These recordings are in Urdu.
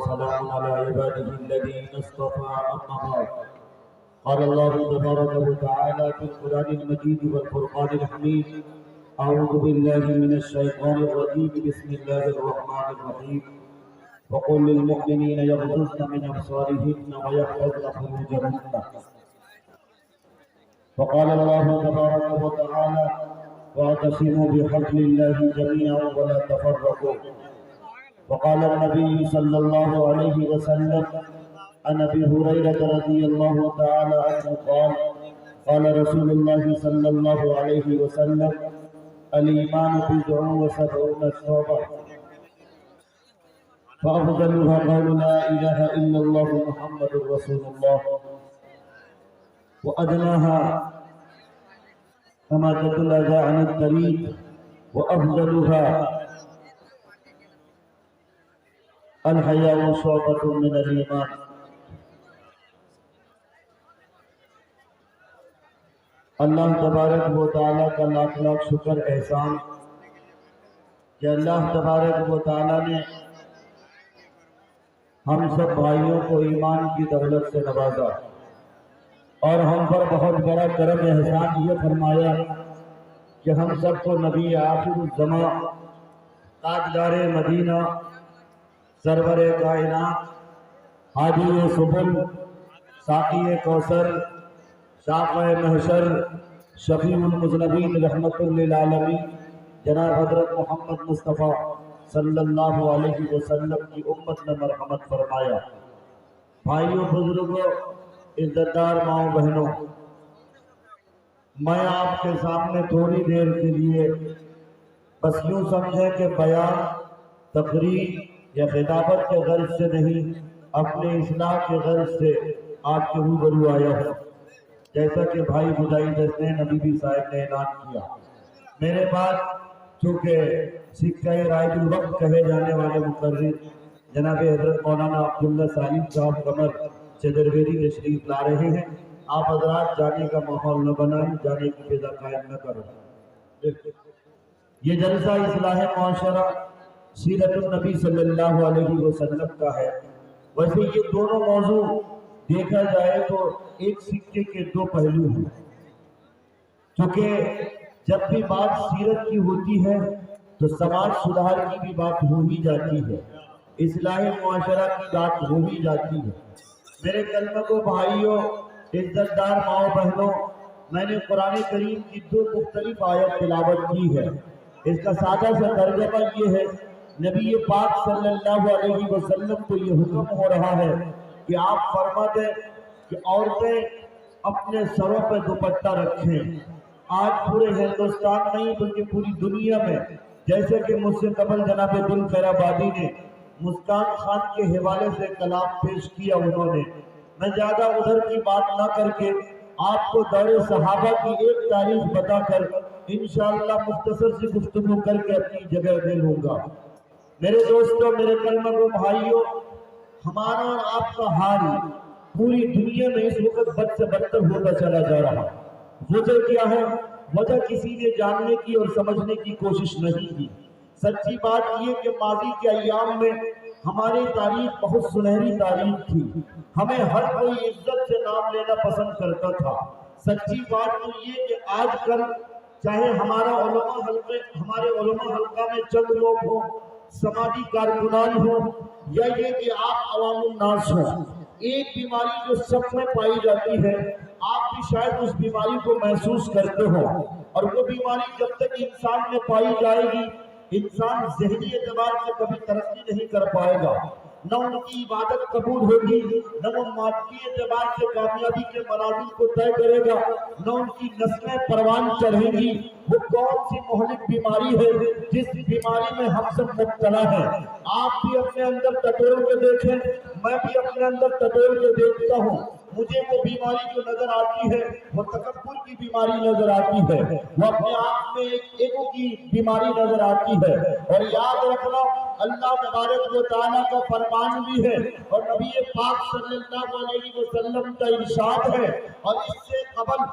وسلام على عباده الذين اصطفى أما بعد. قال الله تبارك وتعالى في القرآن المجيد والفرقان الحميد: أعوذ بالله من الشيطان الرجيم بسم الله الرحمن الرحيم. وقل للمؤمنين يغضضن من أبصارهن ويحفظن فروجهن. وقال الله تبارك وتعالى: واعتصموا بحبل الله جميعا ولا تفرقوا. وقال النبي صلى الله عليه وسلم عن ابي هريره رضي الله تعالى عنه قال: قال رسول الله صلى الله عليه وسلم: الايمان بضع وسبعون شعبة فافضلها قول لا اله الا الله محمد رسول الله وادناها كما تدل عن الطريق وافضلها الحیاء شعبۃ من الایمان. اللہ تبارک و تعالیٰ کا لاکھ لاکھ شکر احسان کہ اللہ تبارک و تعالیٰ نے ہم سب بھائیوں کو ایمان کی دولت سے نوازا اور ہم پر بہت بڑا کرم احسان یہ فرمایا کہ ہم سب کو نبی آخر الزمان تاجدار مدینہ سرور کائنات ہادی سبل ساقی کوثر شافع محشر شفیع المذنبین رحمت للعالمین جناب حضرت محمد مصطفیٰ صلی اللہ علیہ وسلم کی امت میں مرحمت فرمایا. بھائیوں بزرگوں عزتدار ماؤں بہنوں، میں آپ کے سامنے تھوڑی دیر کے لیے بس یوں سمجھیں کہ بیان تقریر یا خطابت کے غرض سے نہیں، اپنے اصلاح کے غرض سے آپ کے روبرو آیا ہوں. جیسا کہ بھائی بدائی دستین نبی صاحب نے اعلان کیا، میرے بعد چونکہ سکہ رائد الوقت کہے جانے والے مقرر جناب حضرت مولانا عبداللہ سالم صاحب قمر چدرویری تشریف لا رہے ہیں. آپ حضرات جانے کا ماحول نہ بنائیں، جانے کی فضا قائم نہ کرو. یہ جلسہ اصلاح معاشرہ سیرت النبی صلی اللہ علیہ وسلم کا ہے. ویسے یہ دونوں موضوع دیکھا جائے تو ایک سکے کے دو پہلو ہیں، کیونکہ جب بھی بات سیرت کی ہوتی ہے تو سماج سدھار کی بھی بات ہو ہی جاتی ہے، اصلاح معاشرہ کی بات ہو ہی جاتی ہے. میرے کلمہ کو بھائیوں، عزتدار ماؤں بہنوں، میں نے قرآن کریم کی دو مختلف آیت تلاوت کی ہے. اس کا سادہ سا ترجمہ یہ ہے: نبی پاک صلی اللہ علیہ وسلم کو یہ حکم ہو رہا ہے کہ آپ فرما دیں کہ عورتیں اپنے سروں پہ دوپٹہ رکھیں. آج پورے ہندوستان نہیں بلکہ پوری دنیا میں، جیسے کہ مجھ سے قبل جناب دل خیر آبادی نے مسکان خان کے حوالے سے کلام پیش کیا، انہوں نے، میں زیادہ ادھر کی بات نہ کر کے آپ کو دور صحابہ کی ایک تاریخ بتا کر انشاءاللہ مختصر سی گفتگو کر کے اپنی جگہ دے لوں گا. میرے دوستوں، میرے کلمہ گو بھائیوں، ہمارا اور آپ کا حال پوری دنیا میں اس وقت بد سے بدتر ہوتا چلا جا رہا. وجہ کیا ہے؟ وجہ کسی نے جاننے کی اور سمجھنے کی کوشش نہیں کی. سچی بات یہ کہ ماضی کے ایام میں ہماری تاریخ بہت سنہری تاریخ تھی، ہمیں ہر کوئی عزت سے نام لینا پسند کرتا تھا. سچی بات تو یہ کہ آج کل چاہے ہمارے علماء حلقہ میں چند لوگ ہوں، سماجی کارکنان ہوں، یا یہ کہ آپ عوام الناس ہوں، ایک بیماری جو سب میں پائی جاتی ہے، آپ بھی شاید اس بیماری کو محسوس کرتے ہو، اور وہ بیماری جب تک انسان میں پائی جائے گی انسان ذہنی اعتبار سے کبھی ترقی نہیں کر پائے گا، نہ ان کی عبادت قبول ہوگی، نہ وہ مادی اعتبار سے کامیابی کے منازل کو طے کرے گا، نہ ان کی نسلیں پروان چڑھیں گی. وہ کون سی مہلک بیماری ہے جس بیماری میں ہم سب مبتلا ہیں؟ آپ بھی اپنے اندر ٹٹول کے دیکھیں، میں بھی اپنے اندر ٹٹول کے دیکھتا ہوں. مجھے وہ بیماری جو نظر آتی ہے وہ تکبر کی بیماری نظر آتی ہے، وہ اپنے آپ میں ایک ایگو کی بیماری نظر آتی ہے. اور یاد رکھنا، اللہ تبارک و تعالیٰ کا فرمان بھی ہے اور نبی پاک صلی اللہ علیہ وسلم کا ارشاد ہے. اور اس سے قبل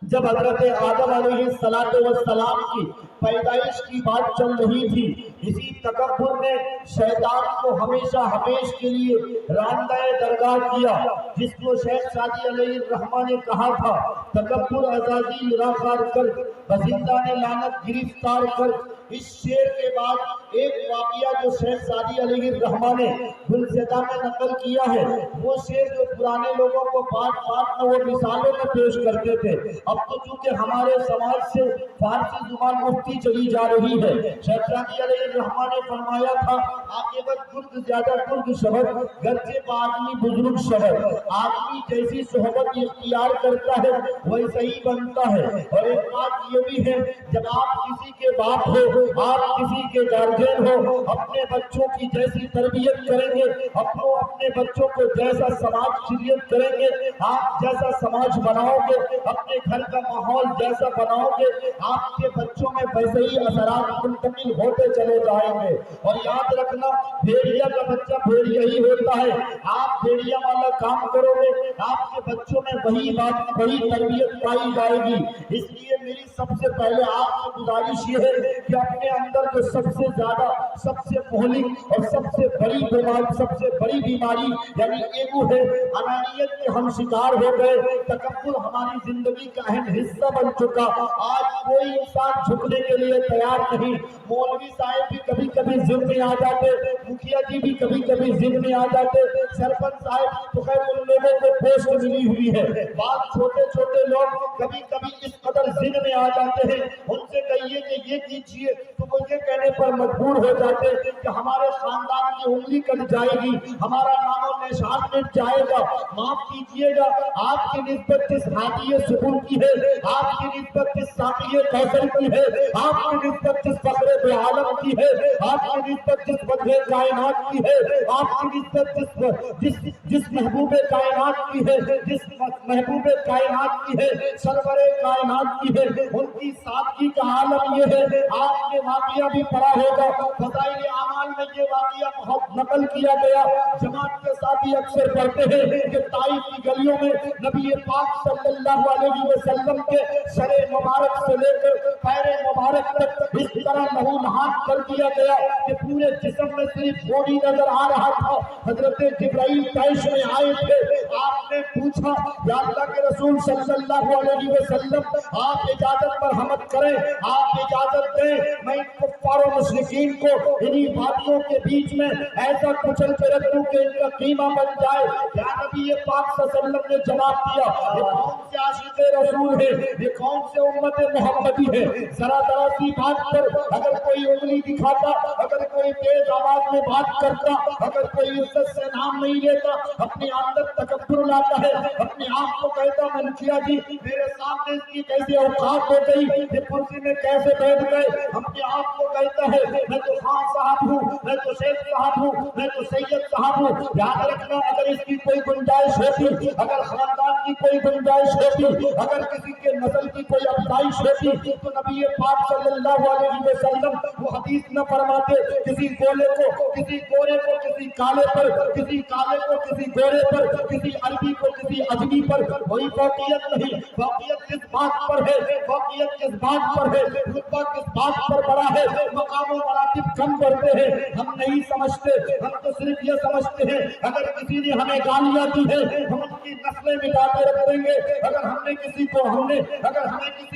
جب حضرت آدم علیہ السلام کی پیدائش کی بات چل رہی تھی، اسی تکبر نے شیطان کو ہمیشہ ہمیش کے لیے راندہ درگاہ کیا، جس کو شیخ سعدی علیہ الرحمہ نے کہا تھا تکبر عزازیل راخار کر بزندان لعنت گرفتار کر۔ اس شعر کے بعد ایک واقعہ جو شیخ سعدی علیہ الرحمہ نے گلزدہ میں نقل کیا ہے، وہ شعر جو پرانے لوگوں کو پارٹ میں وہ مثالوں میں پیش کرتے تھے، اب تو چونکہ ہمارے سماج سے فارسی زبان اٹھتی چلی جا رہی ہے۔ شیخ سعدی علیہ الرحمہ نے فرمایا تھا عاقبت گرد زیادہ گرد شبد گرچہ بآدمی بزرگ شبد، آدمی جیسی صحبت اختیار کرتا ہے ویسا ہی بنتا ہے۔ اور ایک بات یہ بھی ہے، جب آپ کسی کے باپ ہو، آپ کسی کے گارجین ہو، اپنے بچوں کی جیسی تربیت کریں گے، اپنے بچوں کو جیسا سماج شریعت کریں گے، آپ جیسا سماج بناؤ گے، اپنے گھر کا ماحول جیسا بناؤ گے، آپ کے بچوں میں ویسے ہی اثرات منتقل ہوتے چلے جائیں گے۔ اور یاد رکھنا بھیڑیا کا بچہ بھیڑیا ہی ہوتا ہے، آپ بھیڑیا والا کام کرو گے، آپ کے بچوں میں وہی بات وہی تربیت پائی جائے گی۔ اس لیے میری سب سے پہلے آپ سے گزارش یہ ہے کہ اپنے اندر جو سب سے زیادہ، سب سے مہلک اور سب سے بڑی بیماری یعنی ایگو ہے، انانیت کے ہم شکار ہو گئے، تکبر ہماری زندگی کا اہم حصہ بن چکا۔ آج کوئی انسان جھکنے کے لیے تیار نہیں، مولوی صاحب بھی کبھی کبھی ضد میں آ جاتے، مکھیا جی بھی کبھی کبھی ضد میں آ جاتے، سرپنچ صاحب تو خیر ان لوگوں کو پوسٹ ملی ہوئی ہے، بعض چھوٹے چھوٹے لوگ کبھی کبھی اس قدر ضد میں آ جاتے ہیں، ان سے کہیے کہ یہ کیجیے تو وہ یہ کہنے پر مجبور ہو جاتے کہ ہمارے خاندان کی انگلی کٹ جائے گی، ہمارا نام و نشان مٹ جائے گا۔ معاف کیجیے گا، آپ کی نسبت جس ہادی سکون کی ہے، آپ کی نسبت جس ساقی کوثر کی ہے، آپ کی نسبت جس فخر دو عالم کی ہے، آپ کی نسبت جس بدر کائنات کی ہے، آپ کی نسبت جس محبوب کائنات کی ہے، جس محبوب کائنات کی ہے، سرور کائنات کی ہے، ان کی سادگی کا عالم یہ ہے۔ آپ نے واقعہ بھی پڑھا ہوگا، فضائل اعمال میں یہ واقعہ بہت نقل کیا گیا، جماعت کے ساتھی اکثر پڑھتے ہیں کہ طائف کی گلیوں میں نبی پاک صلی اللہ علیہ وسلم کے سر مبارک سے لے کر پیر مبارک تک اس طرح لہو نہاد کر دیا گیا کہ پورے جسم میں صرف بوڈی نظر آ رہا تھا۔ حضرت جبرائیل طائف میں آئے تھے، آپ نے پوچھا یا اللہ کے رسول صلی اللہ علیہ وسلم آپ اجازت مرحمت کریں، آپ اجازت دیں میں کفار و مشرکین کو انہی وادیوں کے بیچ میں ایسا کچل کے رکھ دوں کہ ان کا قیمہ بن جائے۔ یا نبی پاک صلی اللہ علیہ وسلم نے جواب دیا یہ کون سے عاشق رسول ہے، یہ کون سے امت محمدی ہے، ذرا سی بات پر اگر کوئی انگلی دکھاتا، اگر کوئی تیز آواز میں بات کرتا، اگر کوئی عزت سے نام نہیں لیتا، اپنے اندر تکبر لاتا ہے، اپنے آپ کو کہتا ملکیہ جی میرے سامنے اس کی کیسے اوقات ہو گئی، یہ کرسی میں کیسے بیٹھ گئے، اپنے آپ کو کہتا ہے میں تو خان صاحب ہوں، میں تو شیخ صاحب ہوں، میں تو سید صاحب ہوں۔ یاد رکھنا اگر اس کی کوئی گنجائش ہوتی، اگر خاندان کی کوئی گنجائش ہوتی، اگر کسی کے نسل کی کوئی افزائش ہوتی تو نبی پاک صلی اللہ علیہ وسلم وہ حدیث نہ فرماتے کسی گورے کو کسی کالے پر، کسی کالے کو کسی گورے پر، کسی عربی کو کسی اجمی پر۔ وہی فوقیت نہیں، فوقیت کس بات پر ہے، فوقیت کس بات پر ہے، رتبہ کس بات پر بڑا ہے، مقام و مراتب کم کرتے ہیں، ہم نہیں سمجھتے، ہم تو صرف یہ سمجھتے ہیں اگر کسی نے ہمیں گالیاں دی ہے ہم ان کی نسلیں مٹا کے رکھ دیں گے، اگر ہمیں کسی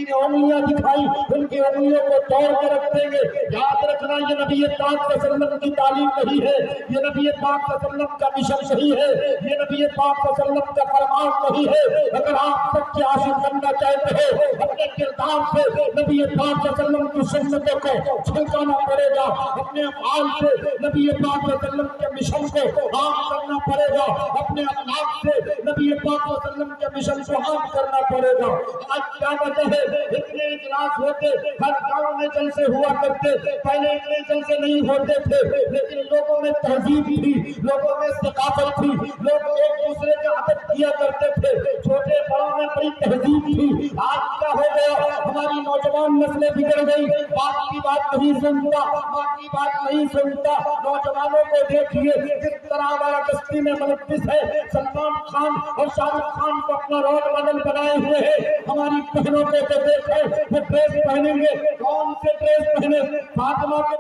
نے انگلیاں دکھائی ان کی انگلیوں کو توڑ کے رکھ دیں گے۔ یاد رکھنا یہ نبی پاک صلی اللہ علیہ وسلم کی تعلیم نہیں ہے، یہ نبی پاک صلی اللہ علیہ وسلم کا مشن نہیں ہے، یہ نبی پاک صلی اللہ علیہ وسلم کا فرمان نہیں ہے۔ اگر آپ سچے عاشق بننا چاہتے ہو اپنے کردار سے نبی پاک صلی اللہ علیہ وسلم کی سنتوں کو چھلکانا پڑے گا، اپنے افعال سے نبی پاک صلی اللہ علیہ وسلم کے مشن کو عام کرنا پڑے گا، اپنے اخلاق سے نبی پاک صلی اللہ علیہ وسلم کے مشن کو عام کرنا پڑے گا۔ آج کیا وجہ ہے اتنے اجلاس ہوتے، ہر گاؤں میں جلسے ہوا کرتے، پہلے اتنے جلسے نہیں ہوتے تھے لیکن لوگوں میں تہذیب تھی، لوگوں میں ثقافت تھی، لوگ ایک دوسرے کا ادب کیا کرتے تھے، چھوٹے بڑوں میں بڑی تہذیب تھی۔ آج کیا ہو گیا ہماری نوجوان نسلیں بگڑ گئی، باپ کی بات نہیں سنتا، ماں کی بات نہیں سنتا۔ نوجوانوں کو دیکھیے کس طرح ہمارا کشتی میں ملبس ہے، سلمان خان اور شاہ رخ خان کو اپنا رول ماڈل بنائے ہوئے ہیں۔ ہماری بہنوں کو دیکھیں وہ ڈریس پہنیں گے، کون سے ڈریس پہنے، فاطمہ